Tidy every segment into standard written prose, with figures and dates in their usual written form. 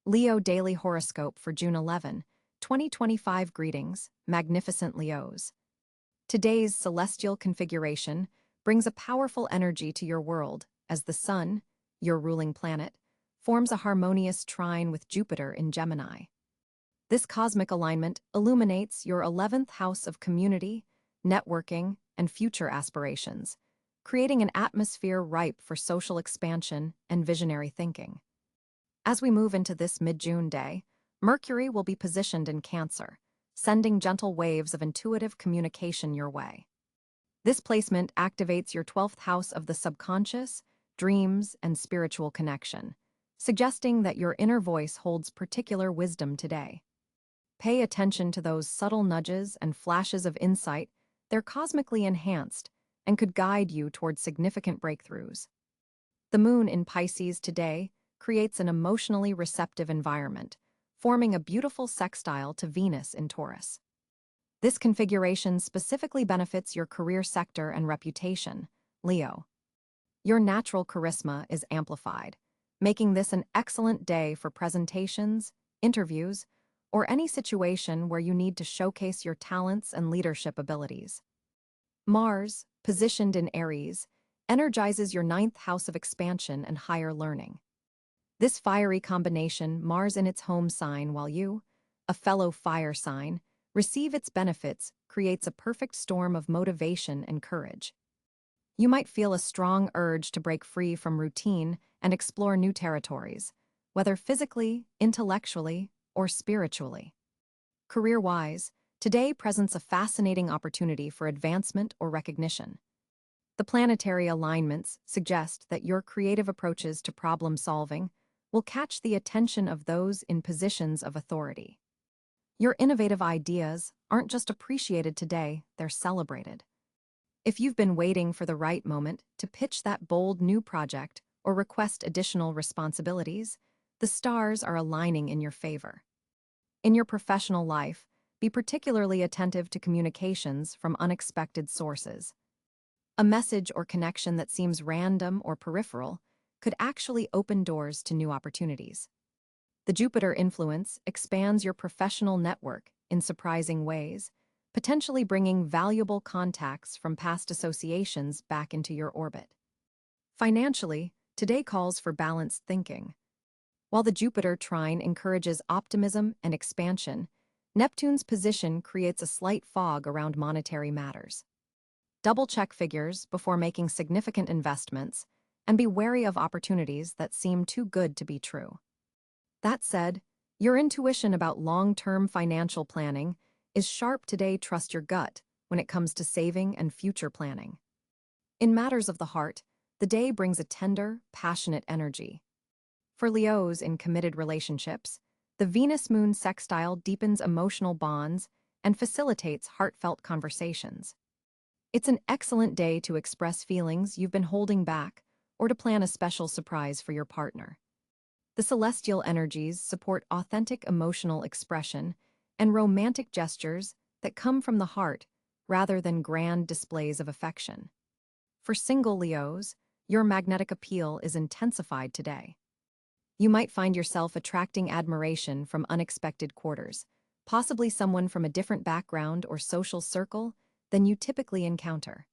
Leo Daily Horoscope for June 11, 2025. Greetings, magnificent Leos. Today's celestial configuration brings a powerful energy to your world as the Sun, your ruling planet, forms a harmonious trine with Jupiter in Gemini. This cosmic alignment illuminates your 11th house of community, networking, and future aspirations, creating an atmosphere ripe for social expansion and visionary thinking. As we move into this mid-June day, Mercury will be positioned in Cáncer, sending gentle waves of intuitive communication your way. This placement activates your 12th house of the subconscious, dreams, and spiritual connection, suggesting that your inner voice holds particular wisdom today. Pay attention to those subtle nudges and flashes of insight. They're cosmically enhanced and could guide you toward significant breakthroughs. The moon in Pisces today creates an emotionally receptive environment, forming a beautiful sextile to Venus in Taurus. This configuration specifically benefits your career sector and reputation, Leo. Your natural charisma is amplified, making this an excellent day for presentations, interviews, or any situation where you need to showcase your talents and leadership abilities. Mars, positioned in Aries, energizes your 9th house of expansion and higher learning. This fiery combination, Mars in its home sign while you, a fellow fire sign, receive its benefits, creates a perfect storm of motivation and courage. You might feel a strong urge to break free from routine and explore new territories, whether physically, intellectually, or spiritually. Career-wise, today presents a fascinating opportunity for advancement or recognition. The planetary alignments suggest that your creative approaches to problem-solving will catch the attention of those in positions of authority. Your innovative ideas aren't just appreciated today, they're celebrated. If you've been waiting for the right moment to pitch that bold new project or request additional responsibilities, the stars are aligning in your favor. In your professional life, be particularly attentive to communications from unexpected sources. A message or connection that seems random or peripheral could actually open doors to new opportunities. The Jupiter influence expands your professional network in surprising ways, potentially bringing valuable contacts from past associations back into your orbit. Financially, today calls for balanced thinking. While the Jupiter trine encourages optimism and expansion, Neptune's position creates a slight fog around monetary matters. Double-check figures before making significant investments, and be wary of opportunities that seem too good to be true. That said, your intuition about long-term financial planning is sharp today. Trust your gut when it comes to saving and future planning. In matters of the heart, the day brings a tender, passionate energy. For Leos in committed relationships, the Venus-Moon sextile deepens emotional bonds and facilitates heartfelt conversations. It's an excellent day to express feelings you've been holding back or to plan a special surprise for your partner. The celestial energies support authentic emotional expression and romantic gestures that come from the heart rather than grand displays of affection. For single Leos, your magnetic appeal is intensified today. You might find yourself attracting admiration from unexpected quarters, possibly someone from a different background or social circle than you typically encounter.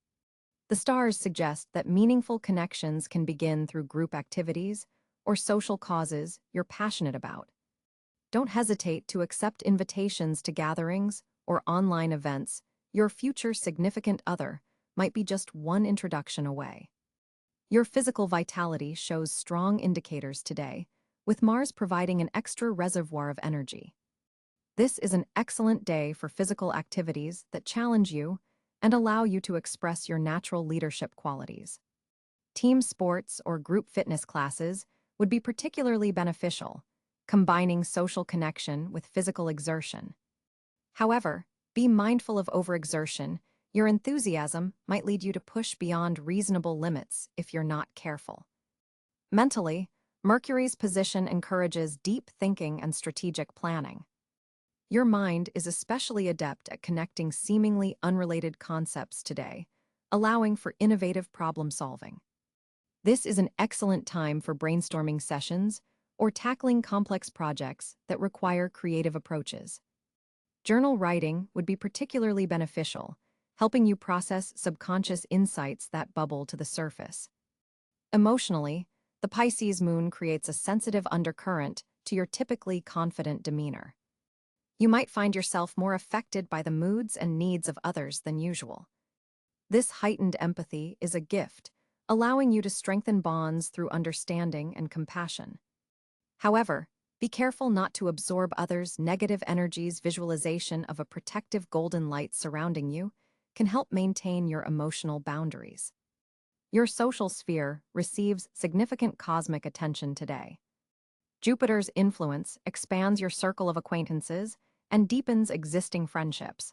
The stars suggest that meaningful connections can begin through group activities or social causes you're passionate about. Don't hesitate to accept invitations to gatherings or online events. Your future significant other might be just one introduction away. Your physical vitality shows strong indicators today, with Mars providing an extra reservoir of energy. This is an excellent day for physical activities that challenge you and allow you to express your natural leadership qualities. Team sports or group fitness classes would be particularly beneficial, combining social connection with physical exertion. However, be mindful of overexertion. Your enthusiasm might lead you to push beyond reasonable limits if you're not careful. Mentally, Mercury's position encourages deep thinking and strategic planning. Your mind is especially adept at connecting seemingly unrelated concepts today, allowing for innovative problem-solving. This is an excellent time for brainstorming sessions or tackling complex projects that require creative approaches. Journal writing would be particularly beneficial, helping you process subconscious insights that bubble to the surface. Emotionally, the Pisces moon creates a sensitive undercurrent to your typically confident demeanor. You might find yourself more affected by the moods and needs of others than usual. This heightened empathy is a gift, allowing you to strengthen bonds through understanding and compassion. However, be careful not to absorb others' negative energies. Visualization of a protective golden light surrounding you can help maintain your emotional boundaries. Your social sphere receives significant cosmic attention today. Jupiter's influence expands your circle of acquaintances and deepens existing friendships.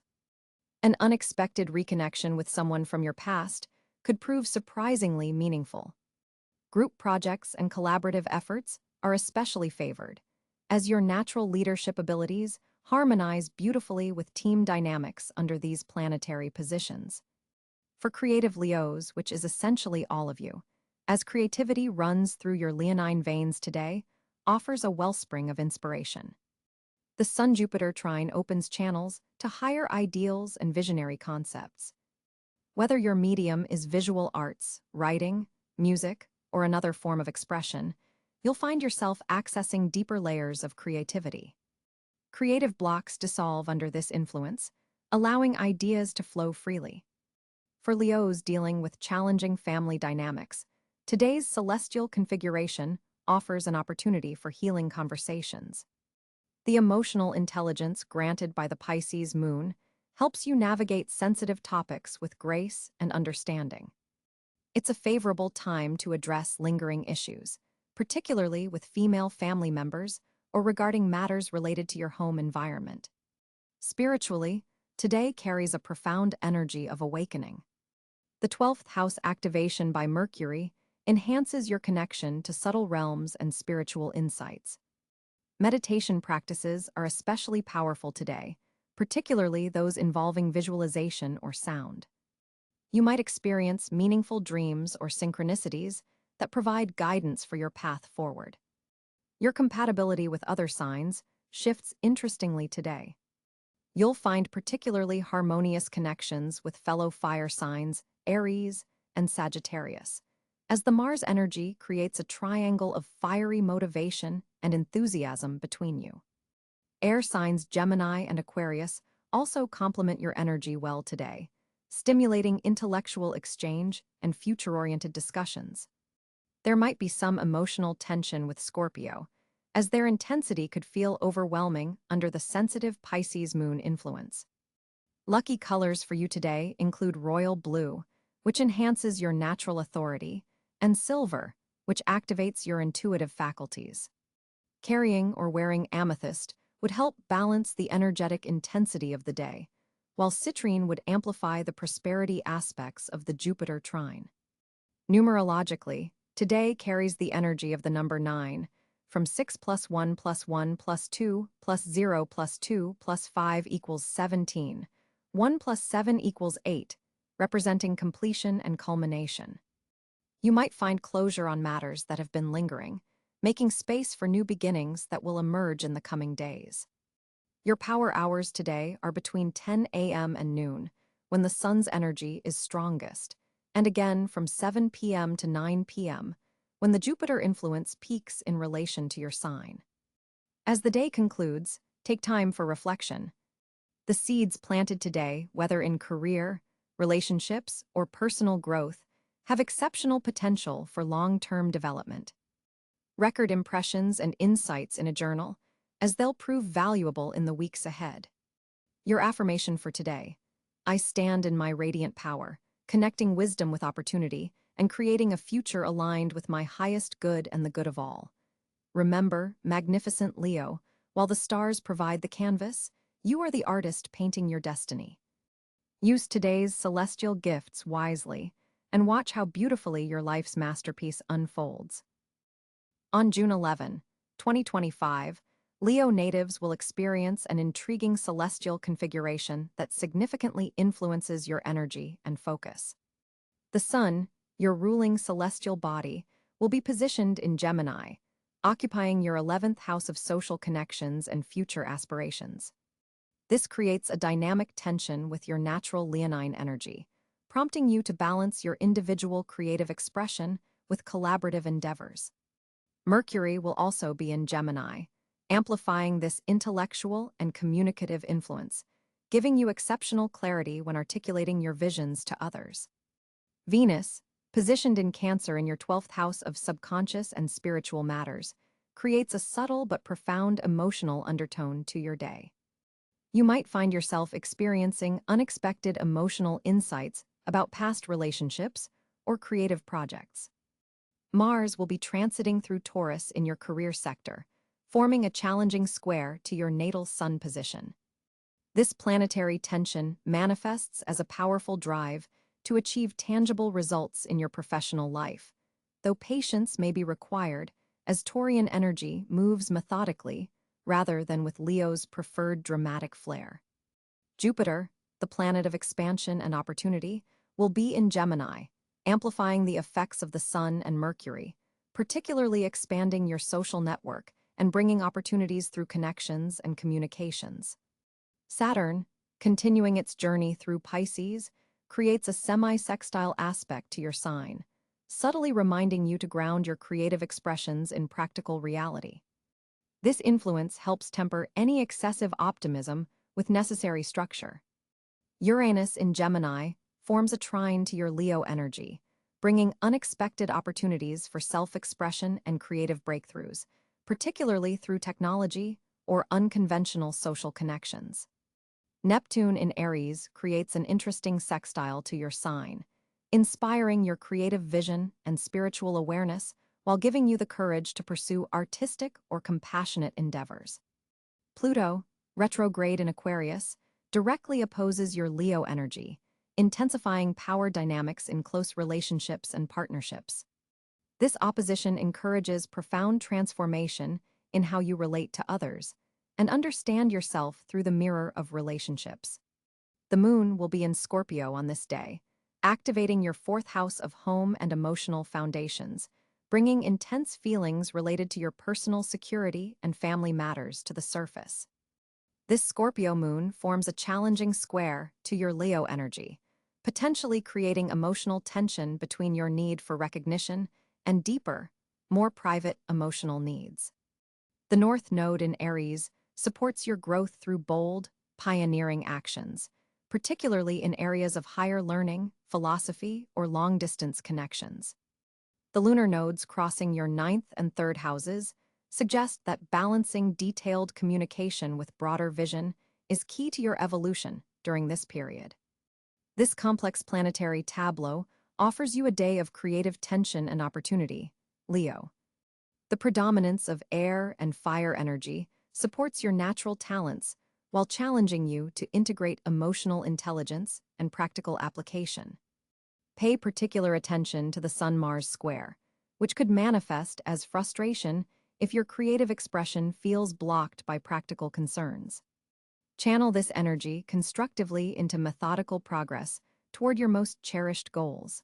An unexpected reconnection with someone from your past could prove surprisingly meaningful. Group projects and collaborative efforts are especially favored, as your natural leadership abilities harmonize beautifully with team dynamics under these planetary positions. For creative Leos, which is essentially all of you, as creativity runs through your leonine veins today, offers a wellspring of inspiration. The Sun-Jupiter trine opens channels to higher ideals and visionary concepts. Whether your medium is visual arts, writing, music, or another form of expression, you'll find yourself accessing deeper layers of creativity. Creative blocks dissolve under this influence, allowing ideas to flow freely. For Leos dealing with challenging family dynamics, today's celestial configuration offers an opportunity for healing conversations. The emotional intelligence granted by the Pisces moon helps you navigate sensitive topics with grace and understanding. It's a favorable time to address lingering issues, particularly with female family members or regarding matters related to your home environment. Spiritually, today carries a profound energy of awakening. The 12th house activation by Mercury enhances your connection to subtle realms and spiritual insights. Meditation practices are especially powerful today, particularly those involving visualization or sound. You might experience meaningful dreams or synchronicities that provide guidance for your path forward. Your compatibility with other signs shifts interestingly today. You'll find particularly harmonious connections with fellow fire signs, Aries and Sagittarius, as the Mars energy creates a triangle of fiery motivation and enthusiasm between you. Air signs Gemini and Aquarius also complement your energy well today, stimulating intellectual exchange and future-oriented discussions. There might be some emotional tension with Scorpio, as their intensity could feel overwhelming under the sensitive Pisces moon influence. Lucky colors for you today include royal blue, which enhances your natural authority, and silver, which activates your intuitive faculties. Carrying or wearing amethyst would help balance the energetic intensity of the day, while citrine would amplify the prosperity aspects of the Jupiter trine. Numerologically, today carries the energy of the number 9, from 6 plus 1 plus 1 plus 2 plus 0 plus 2 plus 5 equals 17, 1 plus 7 equals 8, representing completion and culmination. You might find closure on matters that have been lingering, making space for new beginnings that will emerge in the coming days. Your power hours today are between 10 a.m. and noon, when the sun's energy is strongest, and again from 7 p.m. to 9 p.m., when the Jupiter influence peaks in relation to your sign. As the day concludes, take time for reflection. The seeds planted today, whether in career, relationships, or personal growth, have exceptional potential for long-term development. Record impressions and insights in a journal, as they'll prove valuable in the weeks ahead. Your affirmation for today: I stand in my radiant power, connecting wisdom with opportunity, and creating a future aligned with my highest good and the good of all. Remember, magnificent Leo, while the stars provide the canvas, you are the artist painting your destiny. Use today's celestial gifts wisely, and watch how beautifully your life's masterpiece unfolds. On June 11, 2025, Leo natives will experience an intriguing celestial configuration that significantly influences your energy and focus. The Sun, your ruling celestial body, will be positioned in Gemini, occupying your 11th house of social connections and future aspirations. This creates a dynamic tension with your natural leonine energy, prompting you to balance your individual creative expression with collaborative endeavors. Mercury will also be in Gemini, amplifying this intellectual and communicative influence, giving you exceptional clarity when articulating your visions to others. Venus, positioned in Cancer in your 12th house of subconscious and spiritual matters, creates a subtle but profound emotional undertone to your day. You might find yourself experiencing unexpected emotional insights about past relationships or creative projects. Mars will be transiting through Taurus in your career sector, forming a challenging square to your natal Sun position. This planetary tension manifests as a powerful drive to achieve tangible results in your professional life, though patience may be required as Taurian energy moves methodically rather than with Leo's preferred dramatic flair. Jupiter, the planet of expansion and opportunity, will be in Gemini, amplifying the effects of the Sun and Mercury, particularly expanding your social network and bringing opportunities through connections and communications. Saturn, continuing its journey through Pisces, creates a semi-sextile aspect to your sign, subtly reminding you to ground your creative expressions in practical reality. This influence helps temper any excessive optimism with necessary structure. Uranus in Gemini forms a trine to your Leo energy, bringing unexpected opportunities for self-expression and creative breakthroughs, particularly through technology or unconventional social connections. Neptune in Aries creates an interesting sextile to your sign, inspiring your creative vision and spiritual awareness while giving you the courage to pursue artistic or compassionate endeavors. Pluto, retrograde in Aquarius, directly opposes your Leo energy, intensifying power dynamics in close relationships and partnerships. This opposition encourages profound transformation in how you relate to others and understand yourself through the mirror of relationships. The moon will be in Scorpio on this day, activating your 4th house of home and emotional foundations, bringing intense feelings related to your personal security and family matters to the surface. This Scorpio moon forms a challenging square to your Leo energy, potentially creating emotional tension between your need for recognition and deeper, more private emotional needs. The North Node in Aries supports your growth through bold, pioneering actions, particularly in areas of higher learning, philosophy, or long-distance connections. The lunar nodes crossing your 9th and 3rd houses suggest that balancing detailed communication with broader vision is key to your evolution during this period. This complex planetary tableau offers you a day of creative tension and opportunity, Leo. The predominance of air and fire energy supports your natural talents while challenging you to integrate emotional intelligence and practical application. Pay particular attention to the Sun-Mars square, which could manifest as frustration if your creative expression feels blocked by practical concerns. Channel this energy constructively into methodical progress toward your most cherished goals.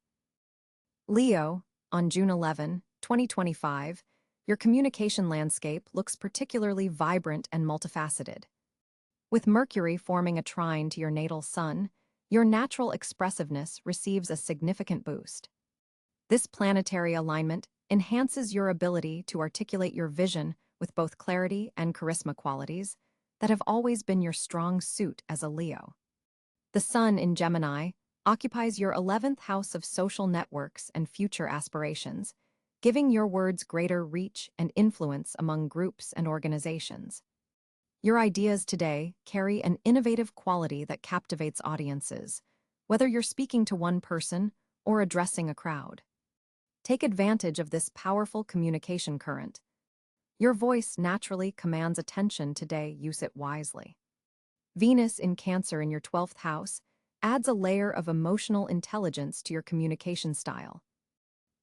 Leo, on June 11, 2025, your communication landscape looks particularly vibrant and multifaceted. With Mercury forming a trine to your natal Sun, your natural expressiveness receives a significant boost. This planetary alignment enhances your ability to articulate your vision with both clarity and charisma qualities that have always been your strong suit as a Leo. The Sun in Gemini occupies your 11th house of social networks and future aspirations, giving your words greater reach and influence among groups and organizations. Your ideas today carry an innovative quality that captivates audiences, whether you're speaking to one person or addressing a crowd. Take advantage of this powerful communication current. Your voice naturally commands attention today, use it wisely. Venus in Cancer in your 12th house adds a layer of emotional intelligence to your communication style.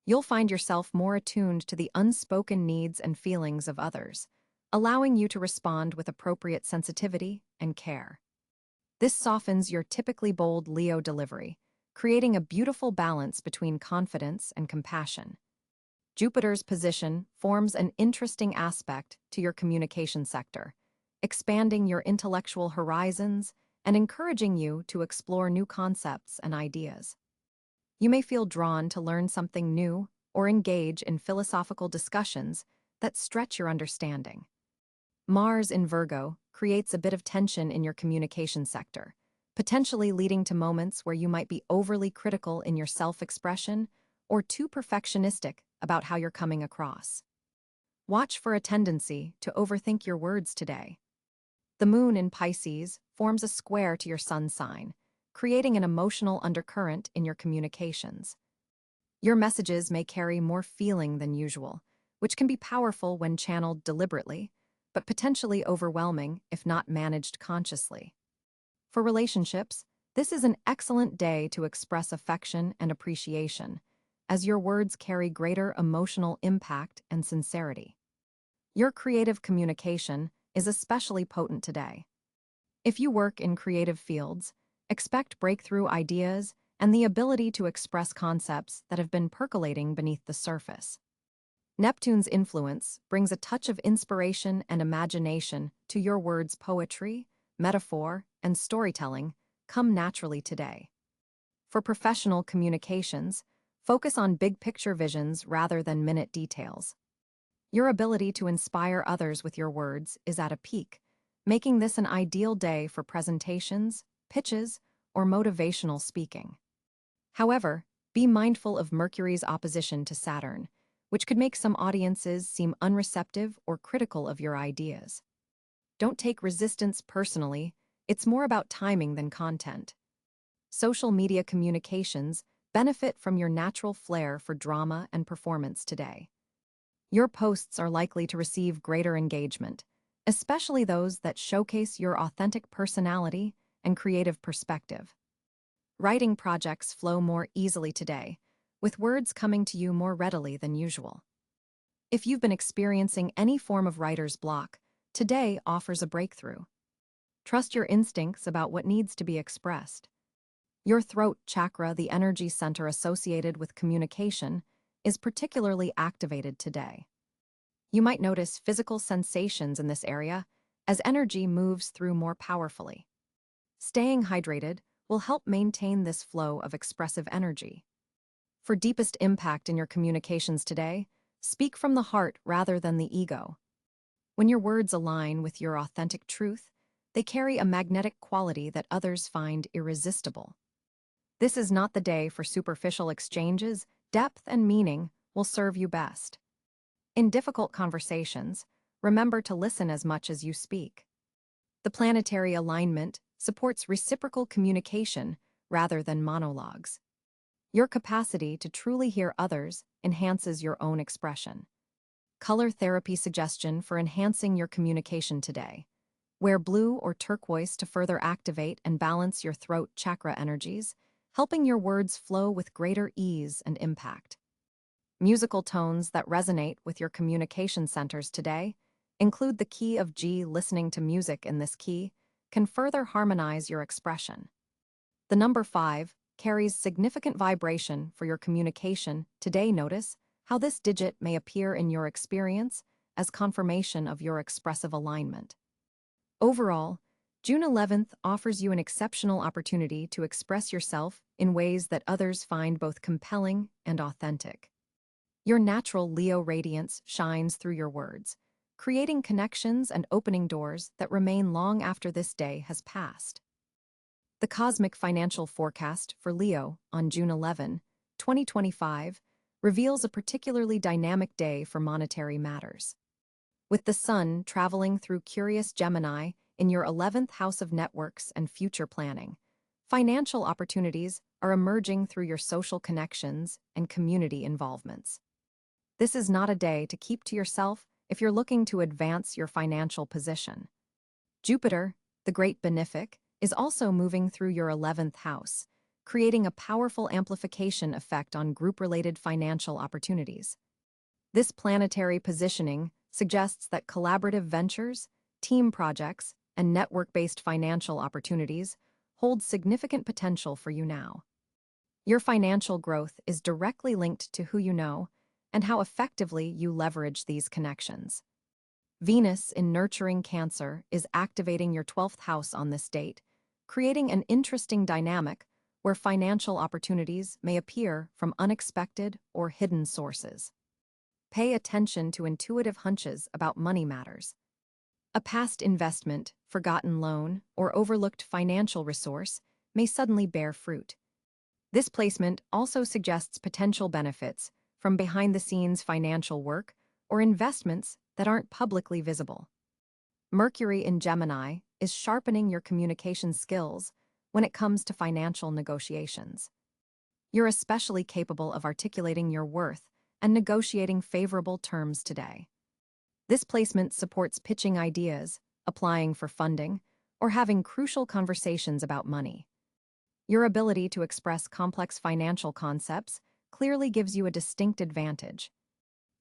You'll find yourself more attuned to the unspoken needs and feelings of others, allowing you to respond with appropriate sensitivity and care. This softens your typically bold Leo delivery, creating a beautiful balance between confidence and compassion. Jupiter's position forms an interesting aspect to your communication sector, expanding your intellectual horizons and encouraging you to explore new concepts and ideas. You may feel drawn to learn something new or engage in philosophical discussions that stretch your understanding. Mars in Virgo creates a bit of tension in your communication sector, potentially leading to moments where you might be overly critical in your self-expression or too perfectionistic about how you're coming across. Watch for a tendency to overthink your words today. The moon in Pisces forms a square to your sun sign, creating an emotional undercurrent in your communications. Your messages may carry more feeling than usual, which can be powerful when channeled deliberately, but potentially overwhelming if not managed consciously. For relationships, this is an excellent day to express affection and appreciation, as your words carry greater emotional impact and sincerity. Your creative communication is especially potent today. If you work in creative fields, expect breakthrough ideas and the ability to express concepts that have been percolating beneath the surface. Neptune's influence brings a touch of inspiration and imagination to your words. Poetry, metaphor, and storytelling come naturally today. For professional communications, focus on big-picture visions rather than minute details. Your ability to inspire others with your words is at a peak, making this an ideal day for presentations, pitches, or motivational speaking. However, be mindful of Mercury's opposition to Saturn, which could make some audiences seem unreceptive or critical of your ideas. Don't take resistance personally, it's more about timing than content. Social media communications benefit from your natural flair for drama and performance today. Your posts are likely to receive greater engagement, especially those that showcase your authentic personality and creative perspective. Writing projects flow more easily today, with words coming to you more readily than usual. If you've been experiencing any form of writer's block, today offers a breakthrough. Trust your instincts about what needs to be expressed. Your throat chakra, the energy center associated with communication, is particularly activated today. You might notice physical sensations in this area as energy moves through more powerfully. Staying hydrated will help maintain this flow of expressive energy. For deepest impact in your communications today, speak from the heart rather than the ego. When your words align with your authentic truth, they carry a magnetic quality that others find irresistible. This is not the day for superficial exchanges. Depth and meaning will serve you best. In difficult conversations, remember to listen as much as you speak. The planetary alignment supports reciprocal communication rather than monologues. Your capacity to truly hear others enhances your own expression. Color therapy suggestion for enhancing your communication today. Wear blue or turquoise to further activate and balance your throat chakra energies, helping your words flow with greater ease and impact. Musical tones that resonate with your communication centers today include the key of G. Listening to music in this key can further harmonize your expression. The number 5 carries significant vibration for your communication today. Notice how this digit may appear in your experience as confirmation of your expressive alignment. Overall, June 11th offers you an exceptional opportunity to express yourself in ways that others find both compelling and authentic. Your natural Leo radiance shines through your words, creating connections and opening doors that remain long after this day has passed. The cosmic financial forecast for Leo on June 11, 2025, reveals a particularly dynamic day for monetary matters. With the sun traveling through curious Gemini in your 11th house of networks and future planning, financial opportunities are emerging through your social connections and community involvements. This is not a day to keep to yourself if you're looking to advance your financial position. Jupiter, the great benefic, is also moving through your 11th house, creating a powerful amplification effect on group-related financial opportunities. This planetary positioning suggests that collaborative ventures, team projects, and network-based financial opportunities hold significant potential for you now. Your financial growth is directly linked to who you know and how effectively you leverage these connections. Venus in nurturing Cancer is activating your 12th house on this date, creating an interesting dynamic where financial opportunities may appear from unexpected or hidden sources. Pay attention to intuitive hunches about money matters. A past investment, forgotten loan, or overlooked financial resource may suddenly bear fruit. This placement also suggests potential benefits from behind-the-scenes financial work or investments that aren't publicly visible. Mercury in Gemini is sharpening your communication skills when it comes to financial negotiations. You're especially capable of articulating your worth and negotiating favorable terms today. This placement supports pitching ideas, applying for funding, or having crucial conversations about money. Your ability to express complex financial concepts clearly gives you a distinct advantage.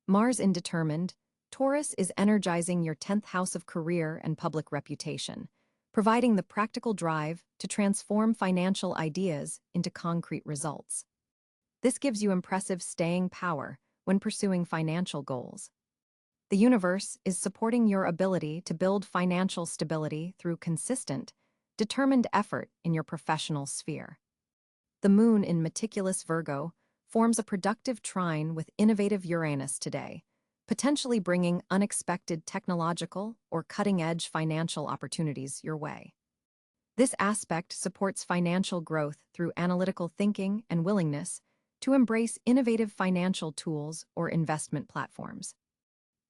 Mars in determined, Taurus is energizing your 10th house of career and public reputation, providing the practical drive to transform financial ideas into concrete results. This gives you impressive staying power when pursuing financial goals. The universe is supporting your ability to build financial stability through consistent, determined effort in your professional sphere. The moon in meticulous Virgo forms a productive trine with innovative Uranus today, potentially bringing unexpected technological or cutting-edge financial opportunities your way. This aspect supports financial growth through analytical thinking and willingness to embrace innovative financial tools or investment platforms.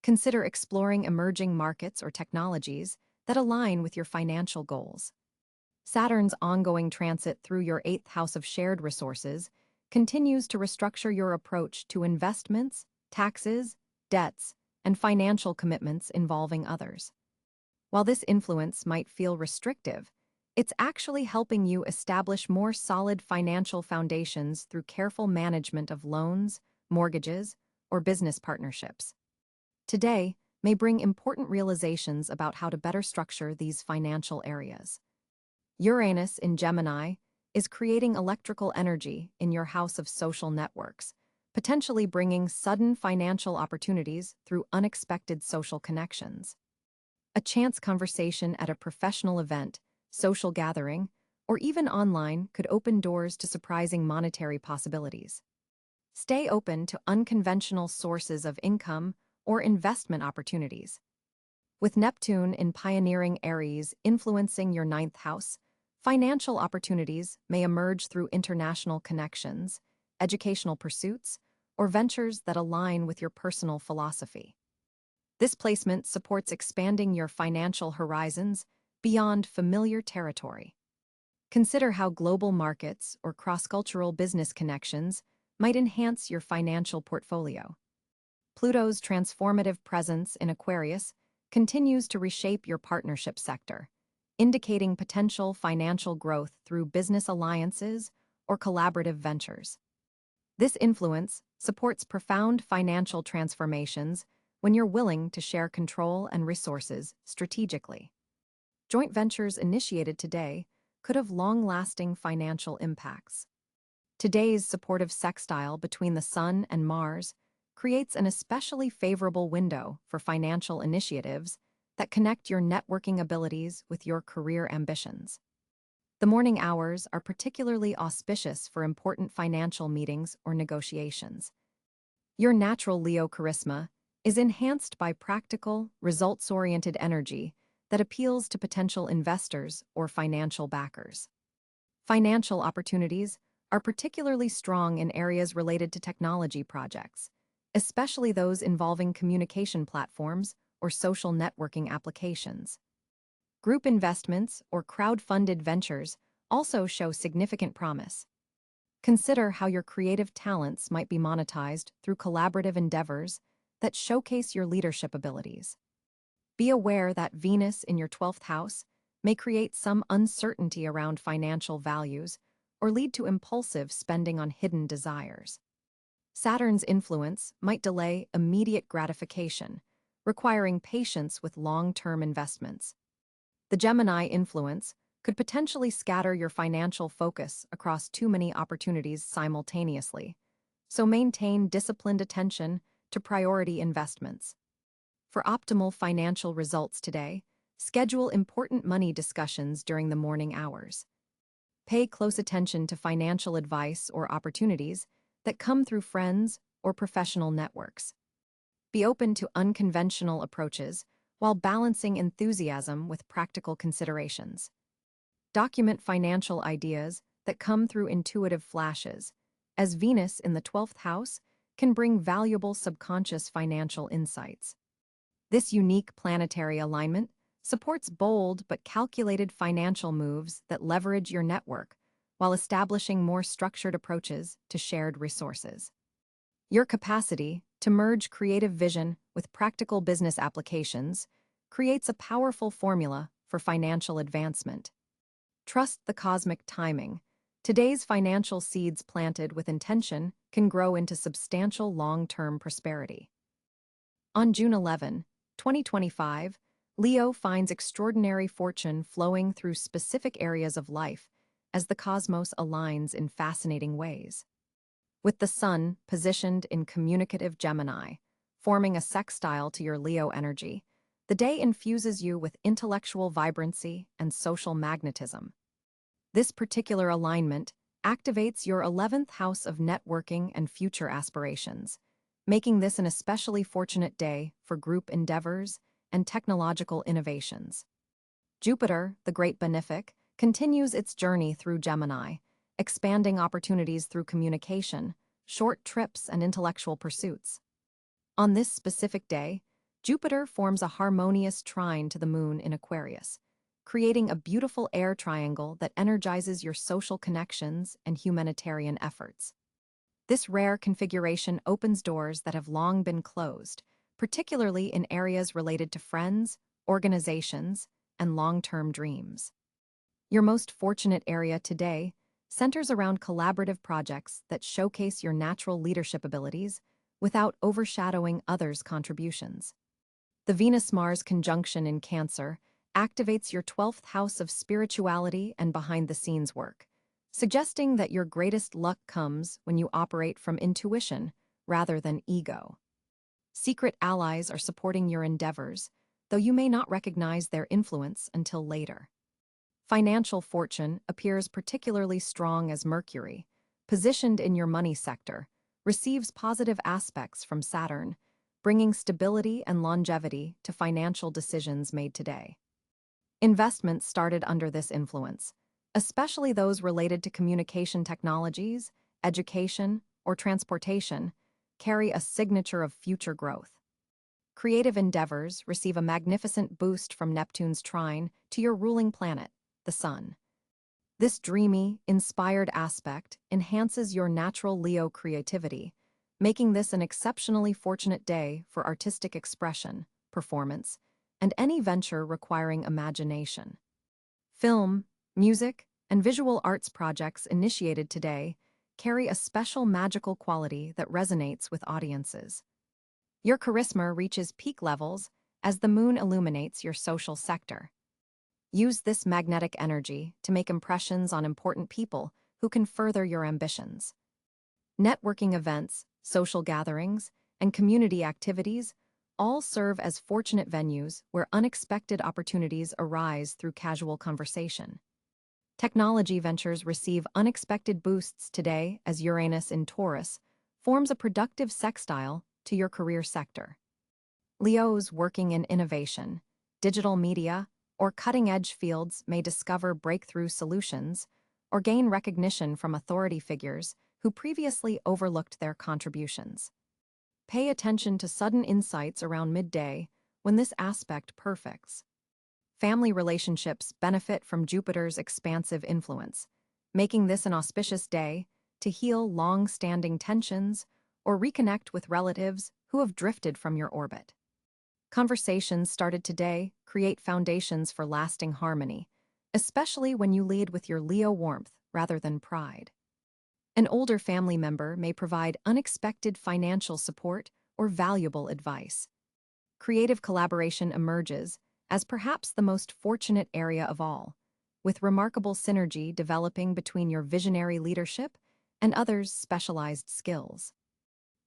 Consider exploring emerging markets or technologies that align with your financial goals. Saturn's ongoing transit through your 8th house of shared resources continues to restructure your approach to investments, taxes, debts, and financial commitments involving others. While this influence might feel restrictive, it's actually helping you establish more solid financial foundations through careful management of loans, mortgages, or business partnerships. Today may bring important realizations about how to better structure these financial areas. Uranus in Gemini is creating electrical energy in your house of social networks, potentially bringing sudden financial opportunities through unexpected social connections. A chance conversation at a professional event, social gathering, or even online could open doors to surprising monetary possibilities. Stay open to unconventional sources of income or investment opportunities. With Neptune in pioneering Aries influencing your 9th house, financial opportunities may emerge through international connections, educational pursuits, or ventures that align with your personal philosophy. This placement supports expanding your financial horizons beyond familiar territory. Consider how global markets or cross-cultural business connections might enhance your financial portfolio. Pluto's transformative presence in Aquarius continues to reshape your partnership sector, indicating potential financial growth through business alliances or collaborative ventures. This influence supports profound financial transformations when you're willing to share control and resources strategically. Joint ventures initiated today could have long-lasting financial impacts. Today's supportive sextile between the Sun and Mars creates an especially favorable window for financial initiatives that connect your networking abilities with your career ambitions. The morning hours are particularly auspicious for important financial meetings or negotiations. Your natural Leo charisma is enhanced by practical, results-oriented energy that appeals to potential investors or financial backers. Financial opportunities are particularly strong in areas related to technology projects, especially those involving communication platforms or social networking applications. Group investments or crowd-funded ventures also show significant promise. Consider how your creative talents might be monetized through collaborative endeavors that showcase your leadership abilities. Be aware that Venus in your 12th house may create some uncertainty around financial values or lead to impulsive spending on hidden desires. Saturn's influence might delay immediate gratification, requiring patience with long-term investments. The Gemini influence could potentially scatter your financial focus across too many opportunities simultaneously, so maintain disciplined attention to priority investments. For optimal financial results today, schedule important money discussions during the morning hours. Pay close attention to financial advice or opportunities that come through friends or professional networks. Be open to unconventional approaches while balancing enthusiasm with practical considerations. Document financial ideas that come through intuitive flashes, as Venus in the 12th house can bring valuable subconscious financial insights. This unique planetary alignment supports bold but calculated financial moves that leverage your network while establishing more structured approaches to shared resources. Your capacity to merge creative vision with practical business applications creates a powerful formula for financial advancement. Trust the cosmic timing. Today's financial seeds planted with intention can grow into substantial long-term prosperity. On June 11, 2025, Leo finds extraordinary fortune flowing through specific areas of life as the cosmos aligns in fascinating ways. With the Sun positioned in communicative Gemini, forming a sextile to your Leo energy, the day infuses you with intellectual vibrancy and social magnetism. This particular alignment activates your 11th house of networking and future aspirations, making this an especially fortunate day for group endeavors and technological innovations. Jupiter, the Great Benefic, continues its journey through Gemini, expanding opportunities through communication, short trips, and intellectual pursuits. On this specific day, Jupiter forms a harmonious trine to the Moon in Aquarius, creating a beautiful air triangle that energizes your social connections and humanitarian efforts. This rare configuration opens doors that have long been closed, particularly in areas related to friends, organizations, and long-term dreams. Your most fortunate area today centers around collaborative projects that showcase your natural leadership abilities without overshadowing others' contributions. The Venus-Mars conjunction in Cáncer activates your 12th house of spirituality and behind-the-scenes work, suggesting that your greatest luck comes when you operate from intuition rather than ego. Secret allies are supporting your endeavors, though you may not recognize their influence until later. Financial fortune appears particularly strong as Mercury, positioned in your money sector, receives positive aspects from Saturn, bringing stability and longevity to financial decisions made today. Investments started under this influence, especially those related to communication technologies, education, or transportation, carry a signature of future growth. Creative endeavors receive a magnificent boost from Neptune's trine to your ruling planet, the Sun. This dreamy, inspired aspect enhances your natural Leo creativity, making this an exceptionally fortunate day for artistic expression, performance, and any venture requiring imagination. Film, music, and visual arts projects initiated today carry a special magical quality that resonates with audiences. Your charisma reaches peak levels as the Moon illuminates your social sector. Use this magnetic energy to make impressions on important people who can further your ambitions. Networking events, social gatherings, and community activities all serve as fortunate venues where unexpected opportunities arise through casual conversation. Technology ventures receive unexpected boosts today as Uranus in Taurus forms a productive sextile to your career sector. Leos working in innovation, digital media, or cutting-edge fields may discover breakthrough solutions or gain recognition from authority figures who previously overlooked their contributions. Pay attention to sudden insights around midday when this aspect perfects. Family relationships benefit from Jupiter's expansive influence, making this an auspicious day to heal long-standing tensions or reconnect with relatives who have drifted from your orbit. Conversations started today create foundations for lasting harmony, especially when you lead with your Leo warmth rather than pride. An older family member may provide unexpected financial support or valuable advice. Creative collaboration emerges as perhaps the most fortunate area of all, with remarkable synergy developing between your visionary leadership and others' specialized skills.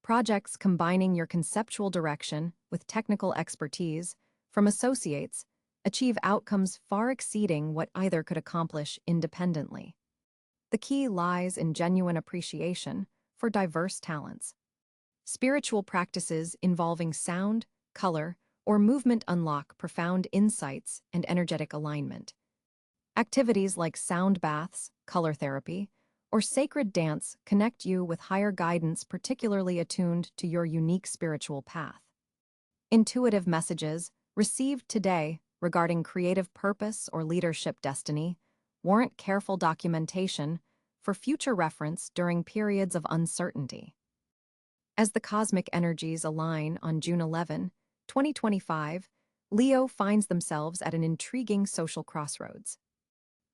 Projects combining your conceptual direction with technical expertise from associates achieve outcomes far exceeding what either could accomplish independently. The key lies in genuine appreciation for diverse talents. Spiritual practices involving sound, color, or movement unlock profound insights and energetic alignment. Activities like sound baths, color therapy, or sacred dance connect you with higher guidance particularly attuned to your unique spiritual path. Intuitive messages received today regarding creative purpose or leadership destiny warrant careful documentation for future reference during periods of uncertainty. As the cosmic energies align on June 11, 2025, Leo finds themselves at an intriguing social crossroads.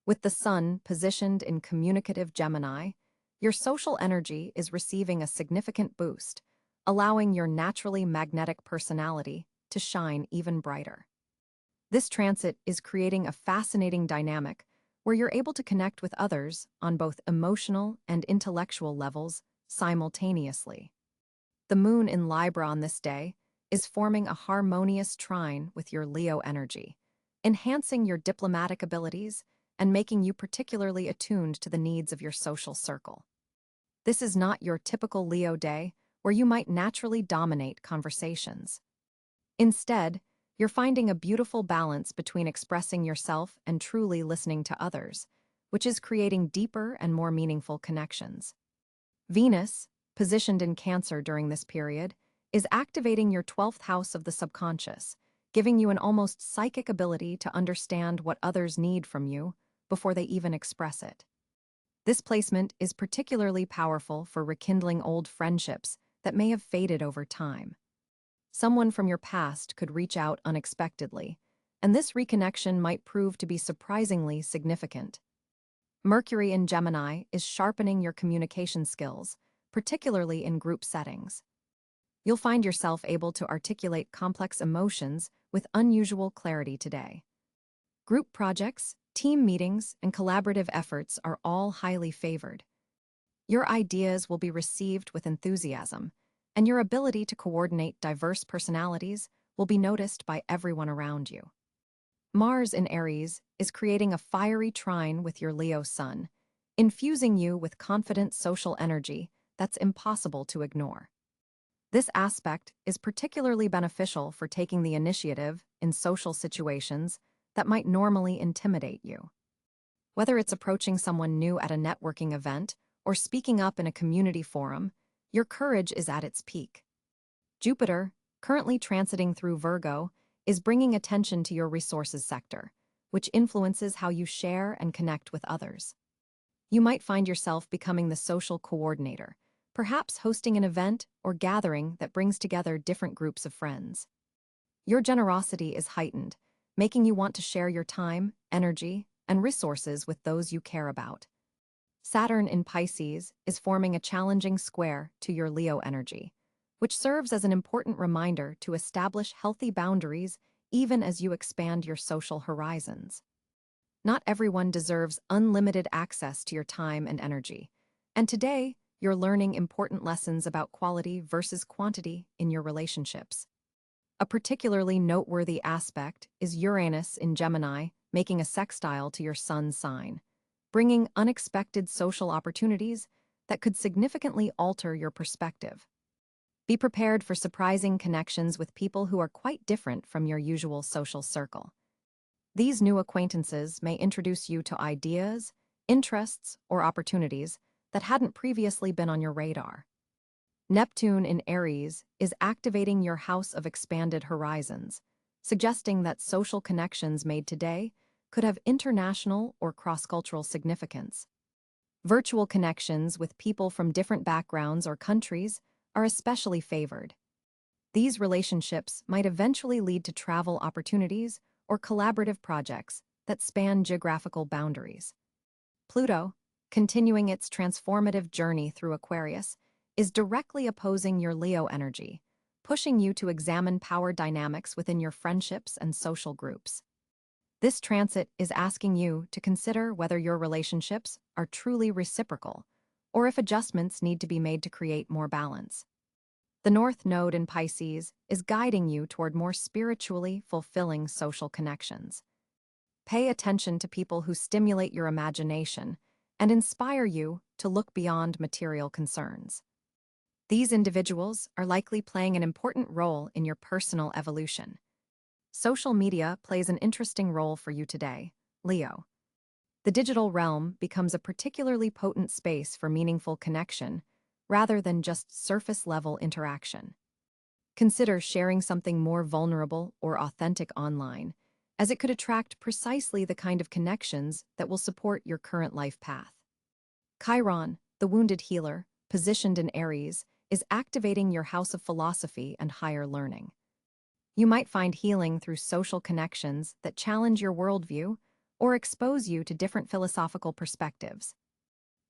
With the Sun positioned in communicative Gemini, your social energy is receiving a significant boost, allowing your naturally magnetic personality to shine even brighter. This transit is creating a fascinating dynamic where you're able to connect with others on both emotional and intellectual levels simultaneously. The moon in Libra on this day is forming a harmonious trine with your Leo energy, enhancing your diplomatic abilities and making you particularly attuned to the needs of your social circle. This is not your typical Leo day where you might naturally dominate conversations. Instead, you're finding a beautiful balance between expressing yourself and truly listening to others, which is creating deeper and more meaningful connections. Venus, positioned in Cáncer during this period, is activating your 12th house of the subconscious, giving you an almost psychic ability to understand what others need from you before they even express it. This placement is particularly powerful for rekindling old friendships that may have faded over time. Someone from your past could reach out unexpectedly, and this reconnection might prove to be surprisingly significant. Mercury in Gemini is sharpening your communication skills, particularly in group settings. You'll find yourself able to articulate complex emotions with unusual clarity today. Group projects, team meetings, and collaborative efforts are all highly favored. Your ideas will be received with enthusiasm, and your ability to coordinate diverse personalities will be noticed by everyone around you. Mars in Aries is creating a fiery trine with your Leo Sun, infusing you with confident social energy that's impossible to ignore. This aspect is particularly beneficial for taking the initiative in social situations that might normally intimidate you. Whether it's approaching someone new at a networking event or speaking up in a community forum, your courage is at its peak. Jupiter, currently transiting through Virgo, is bringing attention to your resources sector, which influences how you share and connect with others. You might find yourself becoming the social coordinator, perhaps hosting an event or gathering that brings together different groups of friends. Your generosity is heightened, making you want to share your time, energy, and resources with those you care about. Saturn in Pisces is forming a challenging square to your Leo energy, which serves as an important reminder to establish healthy boundaries even as you expand your social horizons. Not everyone deserves unlimited access to your time and energy, and today you're learning important lessons about quality versus quantity in your relationships. A particularly noteworthy aspect is Uranus in Gemini making a sextile to your Sun sign, bringing unexpected social opportunities that could significantly alter your perspective. Be prepared for surprising connections with people who are quite different from your usual social circle. These new acquaintances may introduce you to ideas, interests, or opportunities that hadn't previously been on your radar. Neptune in Aries is activating your house of expanded horizons, suggesting that social connections made today could have international or cross-cultural significance. Virtual connections with people from different backgrounds or countries are especially favored. These relationships might eventually lead to travel opportunities or collaborative projects that span geographical boundaries. Pluto, continuing its transformative journey through Aquarius, is directly opposing your Leo energy, pushing you to examine power dynamics within your friendships and social groups. This transit is asking you to consider whether your relationships are truly reciprocal, or if adjustments need to be made to create more balance. The North Node in Pisces is guiding you toward more spiritually fulfilling social connections. Pay attention to people who stimulate your imagination and inspire you to look beyond material concerns. These individuals are likely playing an important role in your personal evolution. Social media plays an interesting role for you today, Leo. The digital realm becomes a particularly potent space for meaningful connection rather than just surface-level interaction. Consider sharing something more vulnerable or authentic online, as it could attract precisely the kind of connections that will support your current life path. Chiron, the wounded healer, positioned in Aries, is activating your house of philosophy and higher learning. You might find healing through social connections that challenge your worldview or expose you to different philosophical perspectives.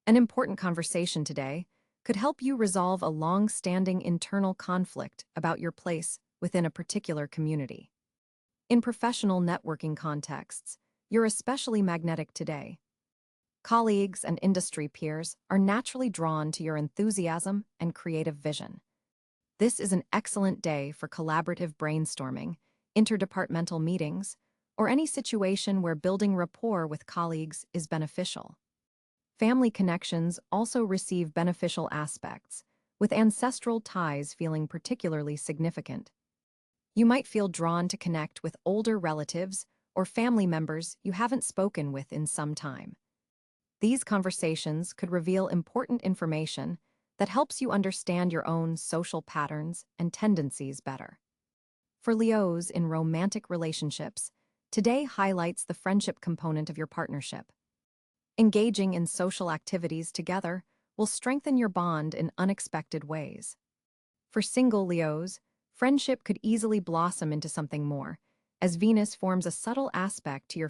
An important conversation today could help you resolve a long-standing internal conflict about your place within a particular community. In professional networking contexts, you're especially magnetic today. Colleagues and industry peers are naturally drawn to your enthusiasm and creative vision. This is an excellent day for collaborative brainstorming, interdepartmental meetings, or any situation where building rapport with colleagues is beneficial. Family connections also receive beneficial aspects, with ancestral ties feeling particularly significant. You might feel drawn to connect with older relatives or family members you haven't spoken with in some time. These conversations could reveal important information that helps you understand your own social patterns and tendencies better. For Leos in romantic relationships, today highlights the friendship component of your partnership. Engaging in social activities together will strengthen your bond in unexpected ways. For single Leos, friendship could easily blossom into something more, as Venus forms a subtle aspect to your